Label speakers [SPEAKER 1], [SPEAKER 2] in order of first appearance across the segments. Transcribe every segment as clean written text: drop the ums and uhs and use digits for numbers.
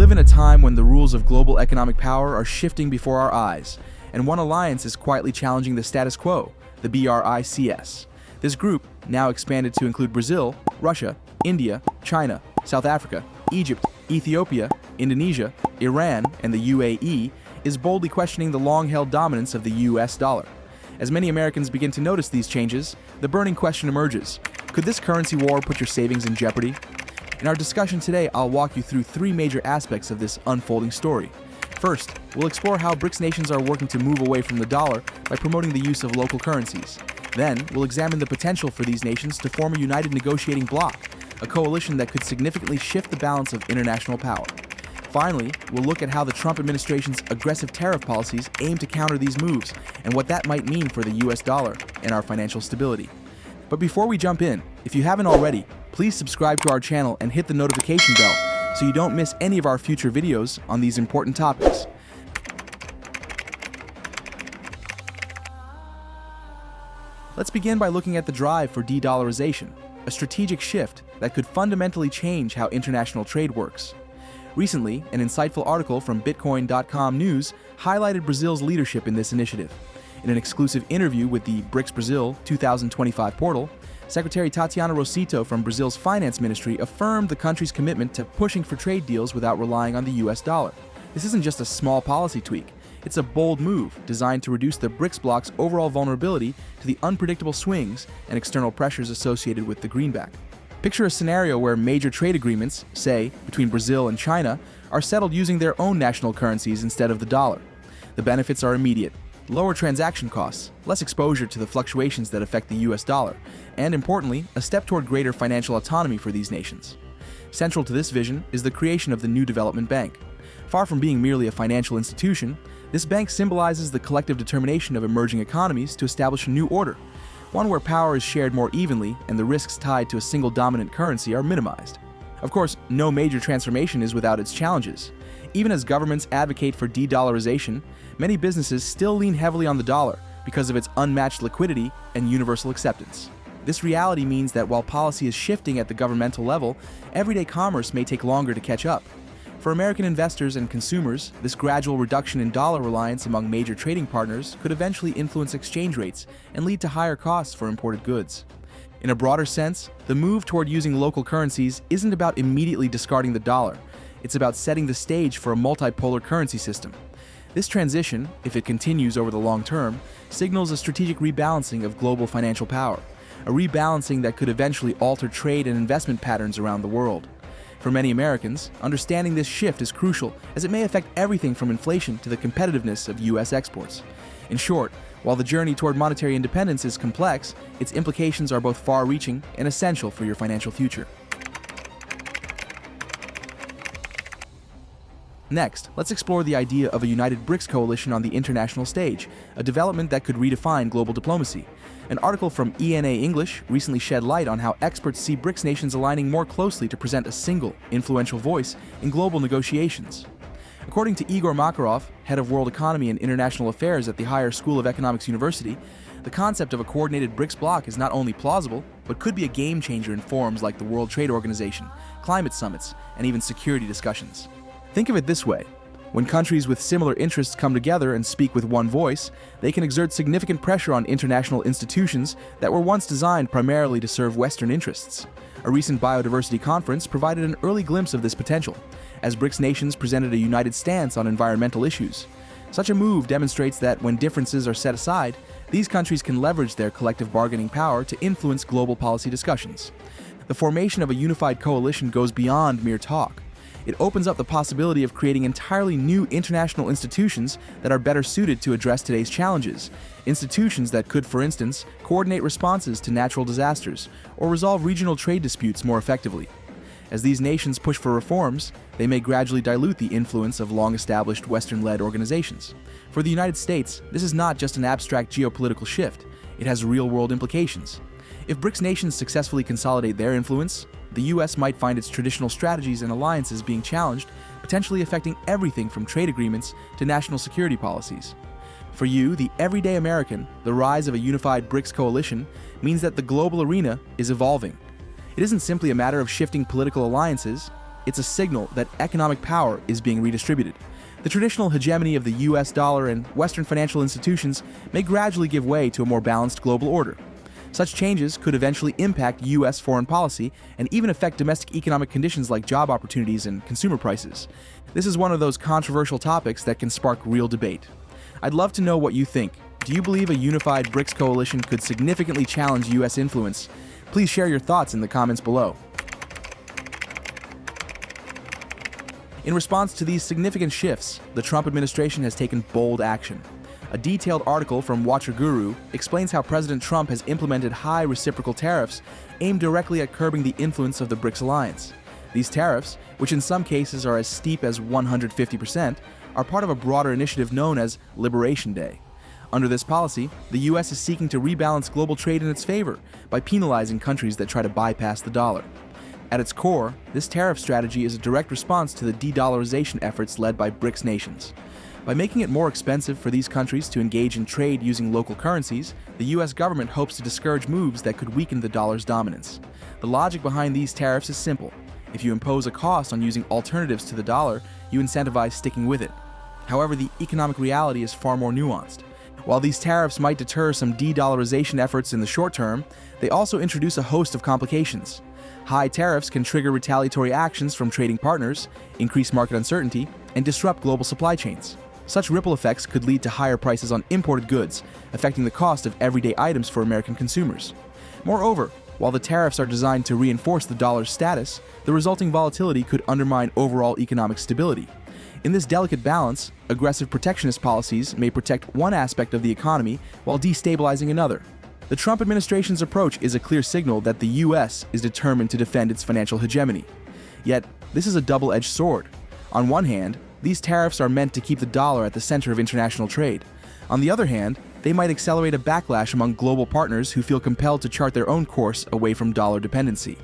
[SPEAKER 1] live in a time when the rules of global economic power are shifting before our eyes, and one alliance is quietly challenging the status quo, the BRICS. This group, now expanded to include Brazil, Russia, India, China, South Africa, Egypt, Ethiopia, Indonesia, Iran, and the UAE, is boldly questioning the long-held dominance of the US dollar. As many Americans begin to notice these changes, the burning question emerges: could this currency war put your savings in jeopardy? In our discussion today, I'll walk you through three major aspects of this unfolding story. First, we'll explore how BRICS nations are working to move away from the dollar by promoting the use of local currencies. Then, we'll examine the potential for these nations to form a united negotiating bloc, a coalition that could significantly shift the balance of international power. Finally, we'll look at how the Trump administration's aggressive tariff policies aim to counter these moves and what that might mean for the US dollar and our financial stability. But before we jump in, if you haven't already, please subscribe to our channel and hit the notification bell so you don't miss any of our future videos on these important topics. Let's begin by looking at the drive for de-dollarization, a strategic shift that could fundamentally change how international trade works. Recently, an insightful article from Bitcoin.com News highlighted Brazil's leadership in this initiative. In an exclusive interview with the BRICS Brazil 2025 portal, Secretary Tatiana Rosito from Brazil's Finance Ministry affirmed the country's commitment to pushing for trade deals without relying on the US dollar. This isn't just a small policy tweak. It's a bold move designed to reduce the BRICS bloc's overall vulnerability to the unpredictable swings and external pressures associated with the greenback. Picture a scenario where major trade agreements, say, between Brazil and China, are settled using their own national currencies instead of the dollar. The benefits are immediate: lower transaction costs, less exposure to the fluctuations that affect the US dollar, and importantly, a step toward greater financial autonomy for these nations. Central to this vision is the creation of the new development bank. Far from being merely a financial institution, this bank symbolizes the collective determination of emerging economies to establish a new order, one where power is shared more evenly and the risks tied to a single dominant currency are minimized. Of course, no major transformation is without its challenges. Even as governments advocate for de-dollarization, many businesses still lean heavily on the dollar because of its unmatched liquidity and universal acceptance. This reality means that while policy is shifting at the governmental level, everyday commerce may take longer to catch up. For American investors and consumers, this gradual reduction in dollar reliance among major trading partners could eventually influence exchange rates and lead to higher costs for imported goods. In a broader sense, the move toward using local currencies isn't about immediately discarding the dollar. It's about setting the stage for a multipolar currency system. This transition, if it continues over the long term, signals a strategic rebalancing of global financial power, a rebalancing that could eventually alter trade and investment patterns around the world. For many Americans, understanding this shift is crucial as it may affect everything from inflation to the competitiveness of US exports. In short, while the journey toward monetary independence is complex, its implications are both far-reaching and essential for your financial future. Next, let's explore the idea of a united BRICS coalition on the international stage, a development that could redefine global diplomacy. An article from ENA English recently shed light on how experts see BRICS nations aligning more closely to present a single, influential voice in global negotiations. According to Igor Makarov, head of World Economy and International Affairs at the Higher School of Economics University, the concept of a coordinated BRICS bloc is not only plausible, but could be a game changer in forums like the World Trade Organization, climate summits, and even security discussions. Think of it this way. When countries with similar interests come together and speak with one voice, they can exert significant pressure on international institutions that were once designed primarily to serve Western interests. A recent biodiversity conference provided an early glimpse of this potential, as BRICS nations presented a united stance on environmental issues. Such a move demonstrates that when differences are set aside, these countries can leverage their collective bargaining power to influence global policy discussions. The formation of a unified coalition goes beyond mere talk. It opens up the possibility of creating entirely new international institutions that are better suited to address today's challenges. Institutions that could, for instance, coordinate responses to natural disasters or resolve regional trade disputes more effectively. As these nations push for reforms, they may gradually dilute the influence of long-established Western-led organizations. For the United States, this is not just an abstract geopolitical shift. It has real-world implications. If BRICS nations successfully consolidate their influence, the US might find its traditional strategies and alliances being challenged, potentially affecting everything from trade agreements to national security policies. For you, the everyday American, the rise of a unified BRICS coalition means that the global arena is evolving. It isn't simply a matter of shifting political alliances, it's a signal that economic power is being redistributed. The traditional hegemony of the US dollar and Western financial institutions may gradually give way to a more balanced global order. Such changes could eventually impact US foreign policy and even affect domestic economic conditions like job opportunities and consumer prices. This is one of those controversial topics that can spark real debate. I'd love to know what you think. Do you believe a unified BRICS coalition could significantly challenge US influence? Please share your thoughts in the comments below. In response to these significant shifts, the Trump administration has taken bold action. A detailed article from Watcher Guru explains how President Trump has implemented high reciprocal tariffs aimed directly at curbing the influence of the BRICS alliance. These tariffs, which in some cases are as steep as 150%, are part of a broader initiative known as Liberation Day. Under this policy, the U.S. is seeking to rebalance global trade in its favor by penalizing countries that try to bypass the dollar. At its core, this tariff strategy is a direct response to the de-dollarization efforts led by BRICS nations. By making it more expensive for these countries to engage in trade using local currencies, the U.S. government hopes to discourage moves that could weaken the dollar's dominance. The logic behind these tariffs is simple. If you impose a cost on using alternatives to the dollar, you incentivize sticking with it. However, the economic reality is far more nuanced. While these tariffs might deter some de-dollarization efforts in the short term, they also introduce a host of complications. High tariffs can trigger retaliatory actions from trading partners, increase market uncertainty, and disrupt global supply chains. Such ripple effects could lead to higher prices on imported goods, affecting the cost of everyday items for American consumers. Moreover, while the tariffs are designed to reinforce the dollar's status, the resulting volatility could undermine overall economic stability. In this delicate balance, aggressive protectionist policies may protect one aspect of the economy while destabilizing another. The Trump administration's approach is a clear signal that the U.S. is determined to defend its financial hegemony. Yet, this is a double-edged sword. On one hand, these tariffs are meant to keep the dollar at the center of international trade. On the other hand, they might accelerate a backlash among global partners who feel compelled to chart their own course away from dollar dependency.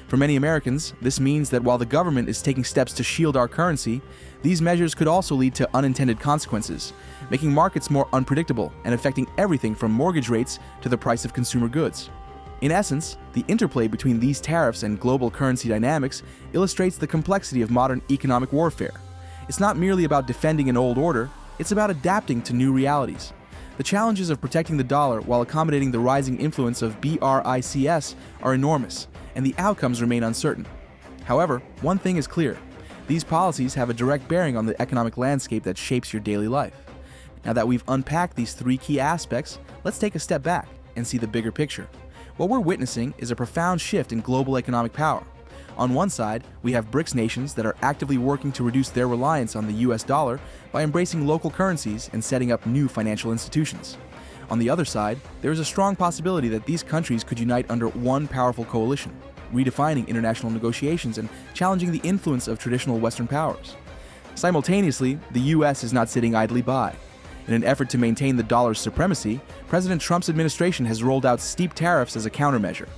[SPEAKER 1] For many Americans, this means that while the government is taking steps to shield our currency, these measures could also lead to unintended consequences, making markets more unpredictable and affecting everything from mortgage rates to the price of consumer goods. In essence, the interplay between these tariffs and global currency dynamics illustrates the complexity of modern economic warfare. It's not merely about defending an old order, it's about adapting to new realities. The challenges of protecting the dollar while accommodating the rising influence of BRICS are enormous, and the outcomes remain uncertain. However, one thing is clear. These policies have a direct bearing on the economic landscape that shapes your daily life. Now that we've unpacked these three key aspects, let's take a step back and see the bigger picture. What we're witnessing is a profound shift in global economic power. On one side, we have BRICS nations that are actively working to reduce their reliance on the US dollar by embracing local currencies and setting up new financial institutions. On the other side, there is a strong possibility that these countries could unite under one powerful coalition, redefining international negotiations and challenging the influence of traditional Western powers. Simultaneously, the US is not sitting idly by. In an effort to maintain the dollar's supremacy, President Trump's administration has rolled out steep tariffs as a countermeasure.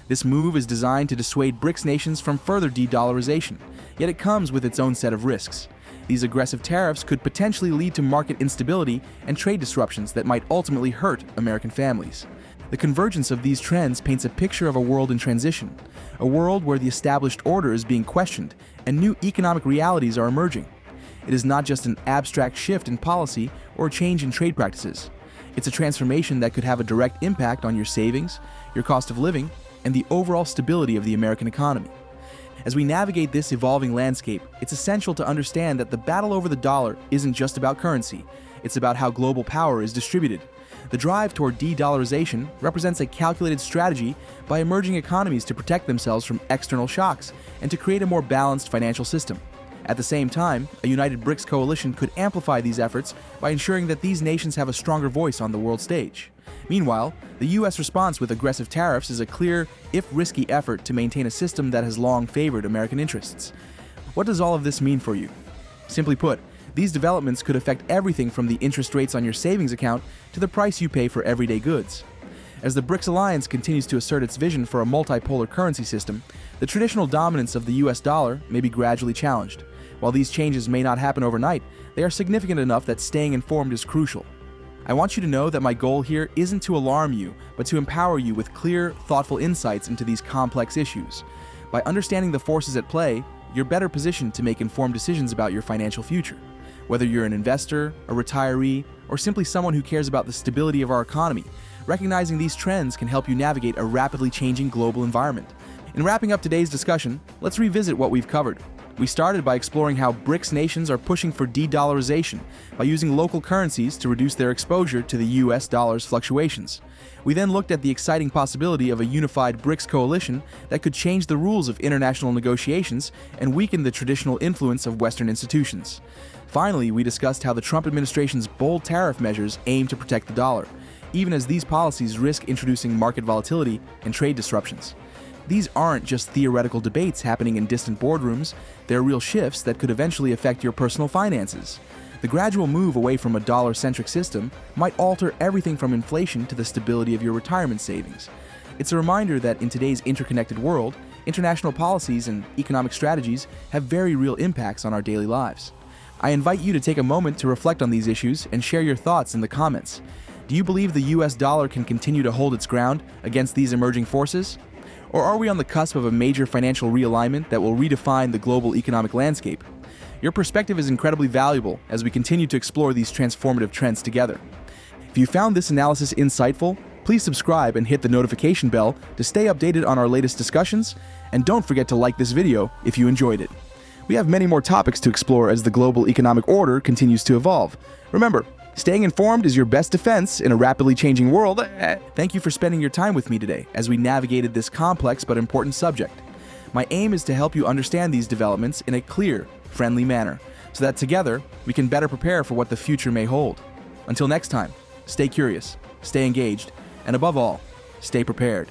[SPEAKER 1] This move is designed to dissuade BRICS nations from further de-dollarization, yet it comes with its own set of risks. These aggressive tariffs could potentially lead to market instability and trade disruptions that might ultimately hurt American families. The convergence of these trends paints a picture of a world in transition, a world where the established order is being questioned and new economic realities are emerging. It is not just an abstract shift in policy or a change in trade practices. It's a transformation that could have a direct impact on your savings, your cost of living, and the overall stability of the American economy. As we navigate this evolving landscape, it's essential to understand that the battle over the dollar isn't just about currency, it's about how global power is distributed. The drive toward de-dollarization represents a calculated strategy by emerging economies to protect themselves from external shocks and to create a more balanced financial system. At the same time, a united BRICS coalition could amplify these efforts by ensuring that these nations have a stronger voice on the world stage. Meanwhile, the U.S. response with aggressive tariffs is a clear, if risky, effort to maintain a system that has long favored American interests. What does all of this mean for you? Simply put, these developments could affect everything from the interest rates on your savings account to the price you pay for everyday goods. As the BRICS alliance continues to assert its vision for a multipolar currency system, the traditional dominance of the US dollar may be gradually challenged. While these changes may not happen overnight, they are significant enough that staying informed is crucial. I want you to know that my goal here isn't to alarm you, but to empower you with clear, thoughtful insights into these complex issues. By understanding the forces at play, you're better positioned to make informed decisions about your financial future. Whether you're an investor, a retiree, or simply someone who cares about the stability of our economy, recognizing these trends can help you navigate a rapidly changing global environment. In wrapping up today's discussion, let's revisit what we've covered. We started by exploring how BRICS nations are pushing for de-dollarization by using local currencies to reduce their exposure to the US dollar's fluctuations. We then looked at the exciting possibility of a unified BRICS coalition that could change the rules of international negotiations and weaken the traditional influence of Western institutions. Finally, we discussed how the Trump administration's bold tariff measures aim to protect the dollar, even as these policies risk introducing market volatility and trade disruptions. These aren't just theoretical debates happening in distant boardrooms, they're real shifts that could eventually affect your personal finances. The gradual move away from a dollar-centric system might alter everything from inflation to the stability of your retirement savings. It's a reminder that in today's interconnected world, international policies and economic strategies have very real impacts on our daily lives. I invite you to take a moment to reflect on these issues and share your thoughts in the comments. Do you believe the US dollar can continue to hold its ground against these emerging forces? Or are we on the cusp of a major financial realignment that will redefine the global economic landscape? Your perspective is incredibly valuable as we continue to explore these transformative trends together. If you found this analysis insightful, please subscribe and hit the notification bell to stay updated on our latest discussions, and don't forget to like this video if you enjoyed it. We have many more topics to explore as the global economic order continues to evolve. Remember, staying informed is your best defense in a rapidly changing world. Thank you for spending your time with me today as we navigated this complex but important subject. My aim is to help you understand these developments in a clear, friendly manner, so that together we can better prepare for what the future may hold. Until next time, stay curious, stay engaged, and above all, stay prepared.